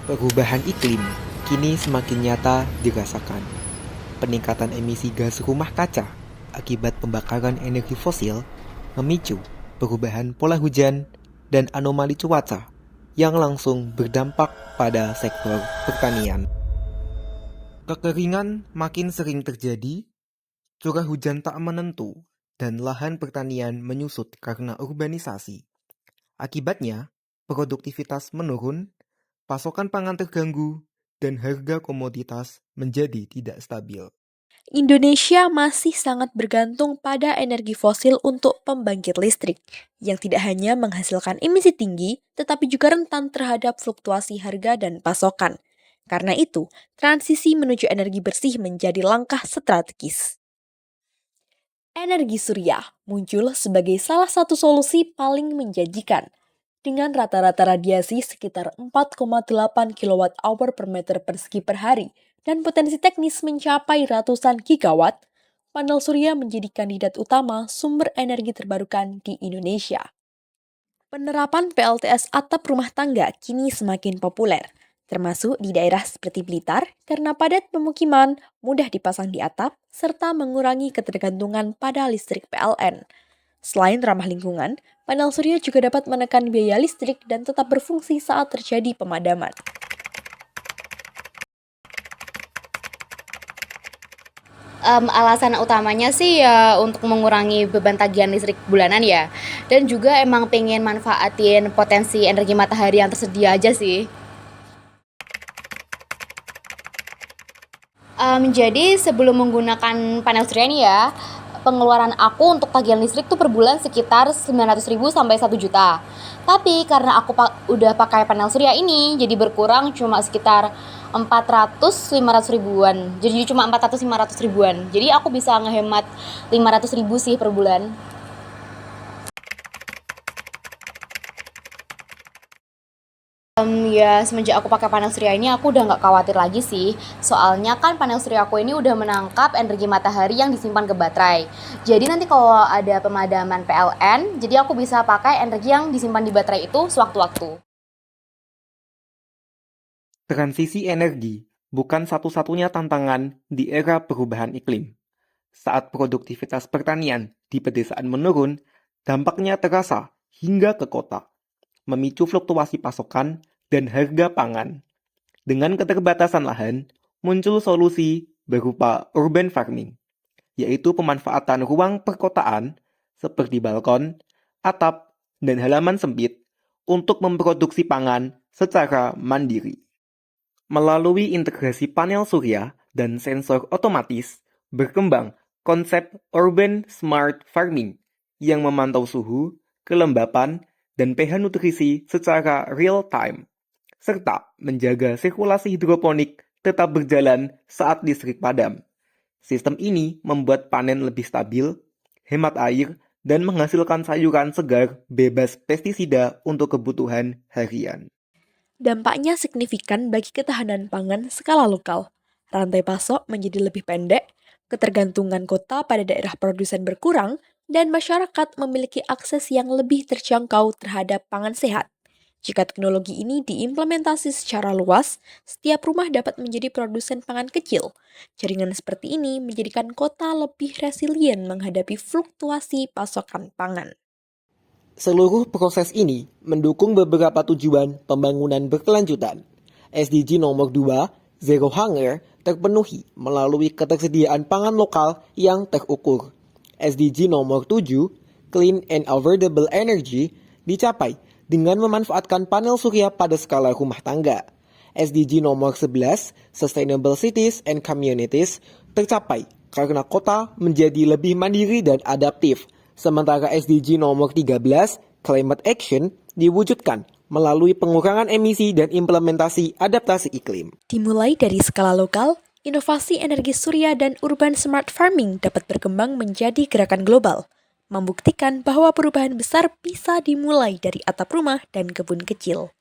Perubahan iklim kini semakin nyata dirasakan. Peningkatan emisi gas rumah kaca akibat pembakaran energi fosil memicu perubahan pola hujan dan anomali cuaca yang langsung berdampak pada sektor pertanian. Kekeringan makin sering terjadi, curah hujan tak menentu, dan lahan pertanian menyusut karena urbanisasi. Akibatnya, produktivitas menurun, pasokan pangan terganggu, dan harga komoditas menjadi tidak stabil. Indonesia masih sangat bergantung pada energi fosil untuk pembangkit listrik, yang tidak hanya menghasilkan emisi tinggi, tetapi juga rentan terhadap fluktuasi harga dan pasokan. Karena itu, transisi menuju energi bersih menjadi langkah strategis. Energi surya muncul sebagai salah satu solusi paling menjanjikan, dengan rata-rata radiasi sekitar 4,8 kWh per meter persegi per hari dan potensi teknis mencapai ratusan gigawatt, panel surya menjadi kandidat utama sumber energi terbarukan di Indonesia. Penerapan PLTS atap rumah tangga kini semakin populer, termasuk di daerah seperti Blitar karena padat pemukiman, mudah dipasang di atap, serta mengurangi ketergantungan pada listrik PLN. Selain ramah lingkungan, panel surya juga dapat menekan biaya listrik dan tetap berfungsi saat terjadi pemadaman. Alasan utamanya sih ya untuk mengurangi beban tagihan listrik bulanan ya. Dan juga emang pengen manfaatin potensi energi matahari yang tersedia aja sih. Jadi sebelum menggunakan panel surya ini ya, pengeluaran aku untuk tagihan listrik tuh per bulan sekitar 900.000 sampai 1 juta. Tapi karena aku udah pakai panel surya ini, jadi berkurang cuma sekitar 400-500 ribuan. Jadi cuma 400-500 ribuan. Jadi aku bisa ngehemat 500 ribu sih per bulan. Ya semenjak aku pakai panel surya ini aku udah nggak khawatir lagi sih. Soalnya kan panel surya aku ini udah menangkap energi matahari yang disimpan ke baterai. Jadi nanti kalau ada pemadaman PLN, jadi aku bisa pakai energi yang disimpan di baterai itu sewaktu-waktu. Transisi energi bukan satu-satunya tantangan di era perubahan iklim. Saat produktivitas pertanian di pedesaan menurun, dampaknya terasa hingga ke kota, memicu fluktuasi pasokan dan harga pangan. Dengan keterbatasan lahan, muncul solusi berupa urban farming, yaitu pemanfaatan ruang perkotaan seperti balkon, atap, dan halaman sempit untuk memproduksi pangan secara mandiri. Melalui integrasi panel surya dan sensor otomatis, berkembang konsep urban smart farming yang memantau suhu, kelembapan, dan pH nutrisi secara real time, serta menjaga sirkulasi hidroponik tetap berjalan saat listrik padam. Sistem ini membuat panen lebih stabil, hemat air, dan menghasilkan sayuran segar bebas pestisida untuk kebutuhan harian. Dampaknya signifikan bagi ketahanan pangan skala lokal. Rantai pasok menjadi lebih pendek, ketergantungan kota pada daerah produsen berkurang, dan masyarakat memiliki akses yang lebih terjangkau terhadap pangan sehat. Jika teknologi ini diimplementasi secara luas, setiap rumah dapat menjadi produsen pangan kecil. Jaringan seperti ini menjadikan kota lebih resilien menghadapi fluktuasi pasokan pangan. Seluruh proses ini mendukung beberapa tujuan pembangunan berkelanjutan. SDG nomor 2, Zero Hunger, terpenuhi melalui ketersediaan pangan lokal yang terukur. SDG nomor 7, Clean and Affordable Energy, dicapai dengan memanfaatkan panel surya pada skala rumah tangga. SDG nomor 11, Sustainable Cities and Communities, tercapai karena kota menjadi lebih mandiri dan adaptif. Sementara SDG nomor 13, Climate Action, diwujudkan melalui pengurangan emisi dan implementasi adaptasi iklim. Dimulai dari skala lokal, inovasi energi surya dan urban smart farming dapat berkembang menjadi gerakan global, membuktikan bahwa perubahan besar bisa dimulai dari atap rumah dan kebun kecil.